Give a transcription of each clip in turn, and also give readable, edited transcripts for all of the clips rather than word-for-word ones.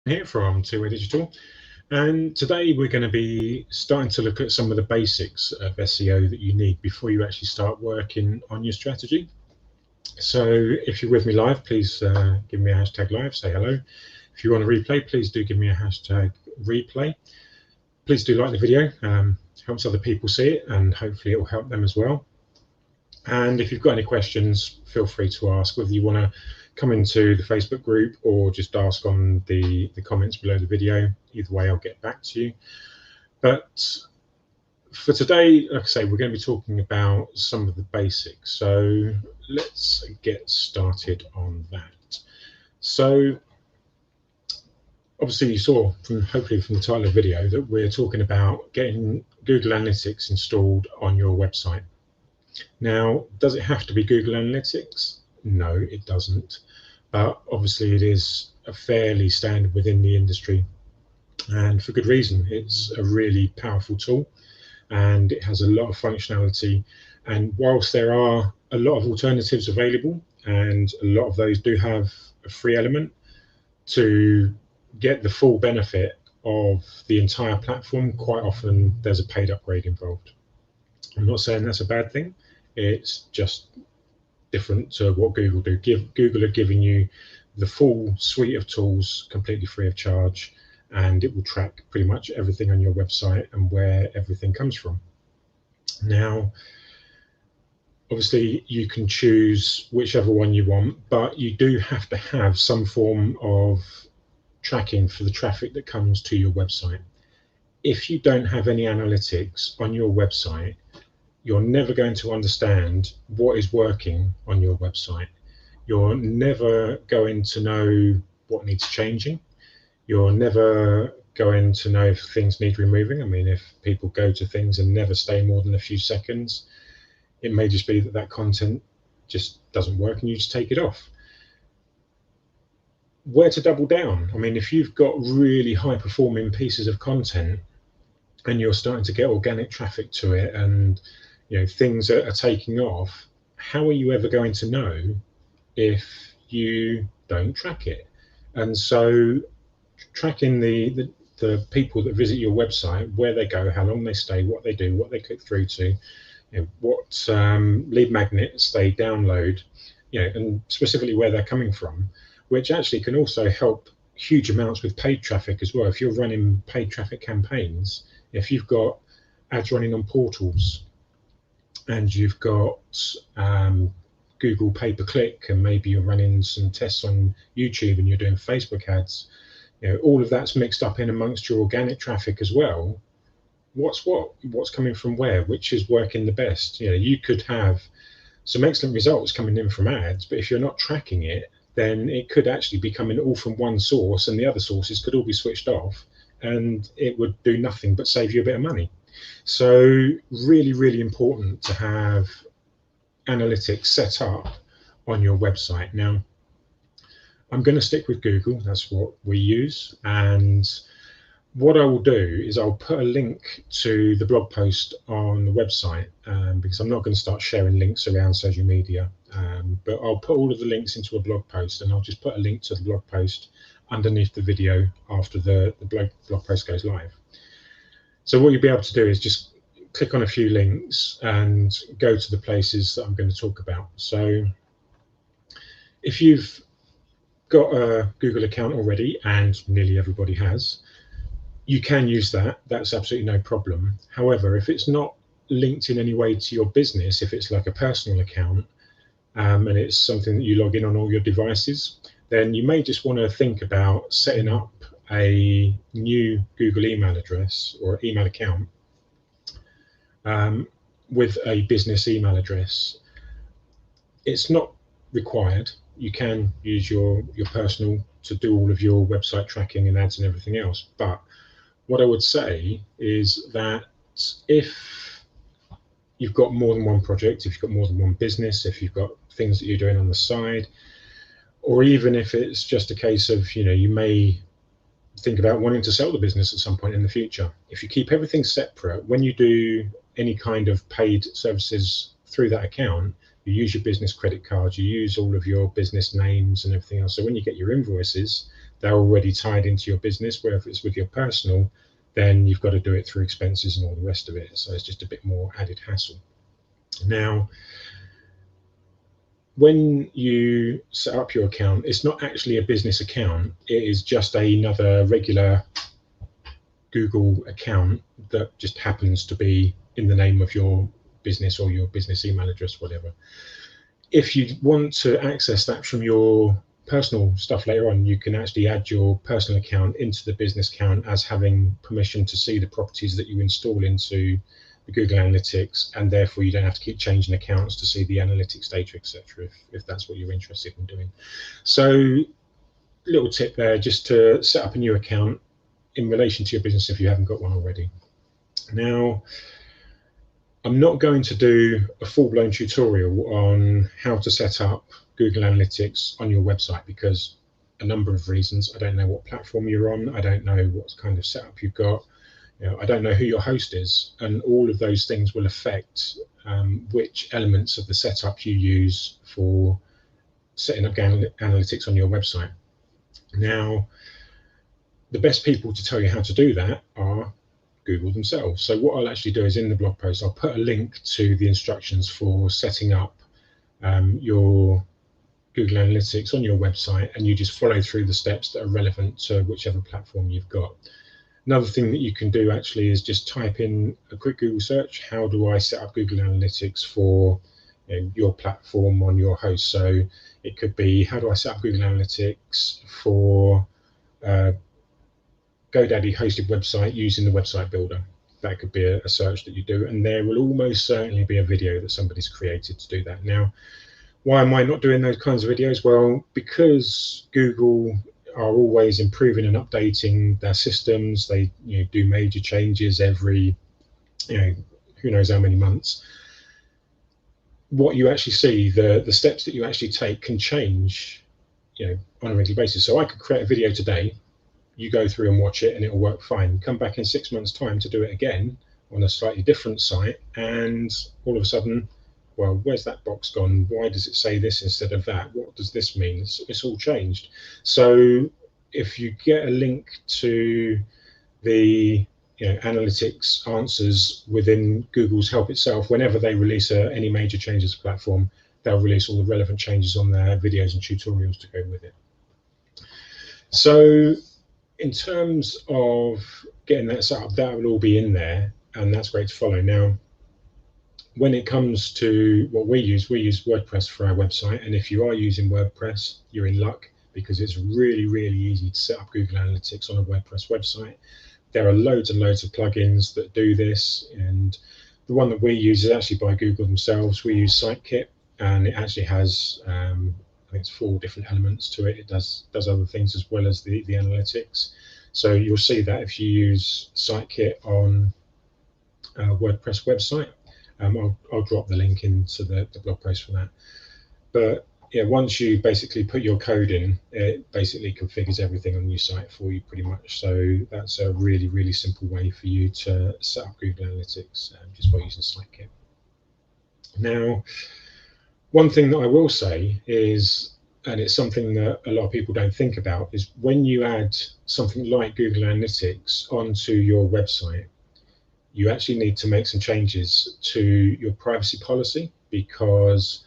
Here from Two Way Digital, and today we're going to be starting to look at some of the basics of SEO that you need before you actually start working on your strategy. So if you're with me live, please give me a hashtag live, say hello. If you want to replay, please do give me a hashtag replay. Please do like the video, helps other people see it, and hopefully it will help them as well. And if you've got any questions, feel free to ask, whether you want to come into the Facebook group or just ask on the comments below the video. Either way, I'll get back to you. But for today, like I say, we're going to be talking about some of the basics. So let's get started on that. So obviously you saw hopefully from the title of the video that we're talking about getting Google Analytics installed on your website. Now, does it have to be Google Analytics? No, it doesn't. But obviously it is a fairly standard within the industry, and for good reason. It's a really powerful tool and it has a lot of functionality. And whilst there are a lot of alternatives available, and a lot of those do have a free element, to get the full benefit of the entire platform, quite often there's a paid upgrade involved. I'm not saying that's a bad thing. It's just different to what Google do. Google are giving you the full suite of tools completely free of charge, and it will track pretty much everything on your website and where everything comes from. Now, obviously you can choose whichever one you want, but you do have to have some form of tracking for the traffic that comes to your website. If you don't have any analytics on your website, you're never going to understand what is working on your website. You're never going to know what needs changing. You're never going to know if things need removing. I mean, if people go to things and never stay more than a few seconds, it may just be that that content just doesn't work and you just take it off. Where to double down? I mean, if you've got really high performing pieces of content and you're starting to get organic traffic to it, and things are taking off, how are you ever going to know if you don't track it? And so tracking the people that visit your website, where they go, how long they stay, what they do, what they click through to, what lead magnets they download, and specifically where they're coming from, which actually can also help huge amounts with paid traffic as well. If you're running paid traffic campaigns, if you've got ads running on portals, and you've got Google pay-per-click, and maybe you're running some tests on YouTube and you're doing Facebook ads, all of that's mixed up in amongst your organic traffic as well. What's coming from where, which is working the best? You could have some excellent results coming in from ads, but if you're not tracking it, then it could actually be coming all from one source, and the other sources could all be switched off, and it would do nothing but save you a bit of money. So really, really important to have analytics set up on your website. Now, I'm going to stick with Google. That's what we use. And what I will do is I'll put a link to the blog post on the website, because I'm not going to start sharing links around social media, but I'll put all of the links into a blog post, and I'll just put a link to the blog post underneath the video after the blog post goes live. So what you'll be able to do is just click on a few links and go to the places that I'm going to talk about. So if you've got a Google account already, and nearly everybody has, you can use that. That's absolutely no problem. However, if it's not linked in any way to your business, if it's like a personal account, and it's something that you log in on all your devices, then you may just want to think about setting up a new Google email address or email account with a business email address. It's not required. You can use your personal to do all of your website tracking and ads and everything else. But what I would say is that if you've got more than one project, if you've got more than one business, if you've got things that you're doing on the side, or even if it's just a case of, you may think about wanting to sell the business at some point in the future. If you keep everything separate, when you do any kind of paid services through that account, you use your business credit card, you use all of your business names and everything else. So when you get your invoices, they're already tied into your business, where if it's with your personal, then you've got to do it through expenses and all the rest of it. So it's just a bit more added hassle. Now, when you set up your account, it's not actually a business account. It is just another regular Google account that just happens to be in the name of your business or your business email address, whatever. If you want to access that from your personal stuff later on, you can actually add your personal account into the business account as having permission to see the properties that you install into the Google Analytics, and therefore you don't have to keep changing accounts to see the analytics data, etc., if that's what you're interested in doing. So, little tip there, just to set up a new account in relation to your business if you haven't got one already. Now, I'm not going to do a full-blown tutorial on how to set up Google Analytics on your website because a number of reasons. I don't know what platform you're on. I don't know what kind of setup you've got. I don't know who your host is, and all of those things will affect which elements of the setup you use for setting up analytics on your website. Now, the best people to tell you how to do that are Google themselves. So what I'll actually do is in the blog post, I'll put a link to the instructions for setting up your Google Analytics on your website, and you just follow through the steps that are relevant to whichever platform you've got. Another thing that you can do actually is just type in a quick Google search, how do I set up Google Analytics for your platform on your host? So it could be, how do I set up Google Analytics for GoDaddy hosted website using the website builder? That could be a search that you do, and there will almost certainly be a video that somebody's created to do that. Now, why am I not doing those kinds of videos? Well, because Google are always improving and updating their systems. They do major changes every who knows how many months. What you actually see, the steps that you actually take can change on a regular basis. So I could create a video today, you go through and watch it and it'll work fine. Come back in 6 months' time to do it again on a slightly different site, and all of a sudden, well, where's that box gone? Why does it say this instead of that? What does this mean? It's all changed. So if you get a link to the analytics answers within Google's help itself, whenever they release any major changes to the platform, they'll release all the relevant changes on their videos and tutorials to go with it. So in terms of getting that set up, that will all be in there, and that's great to follow. Now, when it comes to what we use WordPress for our website, and if you are using WordPress, you're in luck because it's really, really easy to set up Google Analytics on a WordPress website. There are loads and loads of plugins that do this, and the one that we use is actually by Google themselves. We use SiteKit, and it actually has I think it's 4 different elements to it. It does other things as well as the analytics. So you'll see that if you use SiteKit on a WordPress website. I'll drop the link into the blog post for that. But yeah, once you basically put your code in, it basically configures everything on your site for you pretty much. So that's a really, really simple way for you to set up Google Analytics just by using SiteKit. Now, one thing that I will say is, and it's something that a lot of people don't think about, is when you add something like Google Analytics onto your website, you actually need to make some changes to your privacy policy, because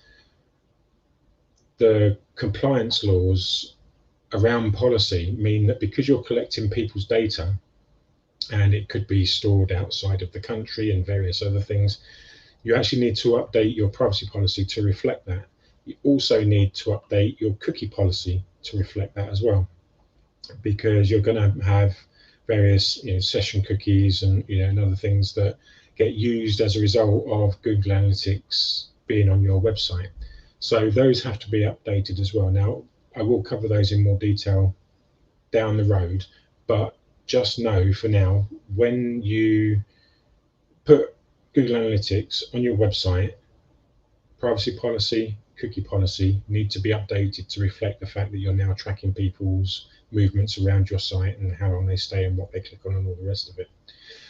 the compliance laws around policy mean that because you're collecting people's data, and it could be stored outside of the country and various other things, you actually need to update your privacy policy to reflect that. You also need to update your cookie policy to reflect that as well, because you're going to have various session cookies and and other things that get used as a result of Google Analytics being on your website. So those have to be updated as well. Now, I will cover those in more detail down the road, but just know for now, when you put Google Analytics on your website, privacy policy, cookie policy need to be updated to reflect the fact that you're now tracking people's movements around your site and how long they stay and what they click on and all the rest of it.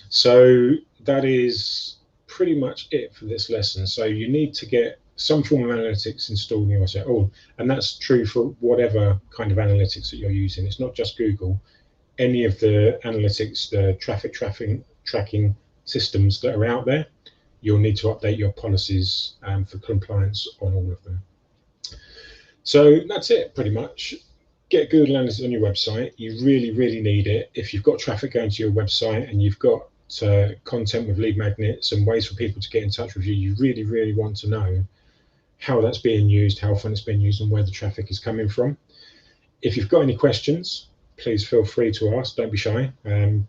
So that is pretty much it for this lesson. So you need to get some form of analytics installed in your website. Oh, and that's true for whatever kind of analytics that you're using. It's not just Google. Any of the analytics, the tracking systems that are out there, you'll need to update your policies for compliance on all of them. So that's it, pretty much. Get Google Analytics on your website. You really, really need it. If you've got traffic going to your website and you've got content with lead magnets and ways for people to get in touch with you, you really, really want to know how that's being used, how often it's being used, and where the traffic is coming from. If you've got any questions, please feel free to ask. Don't be shy.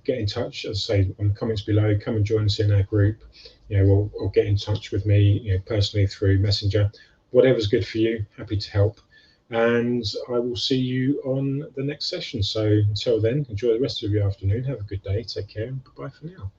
Get in touch, as I say, on the comments below. Come and join us in our group, or get in touch with me, personally through Messenger. Whatever's good for you, happy to help. And I will see you on the next session. So until then, enjoy the rest of your afternoon. Have a good day. Take care, and bye for now.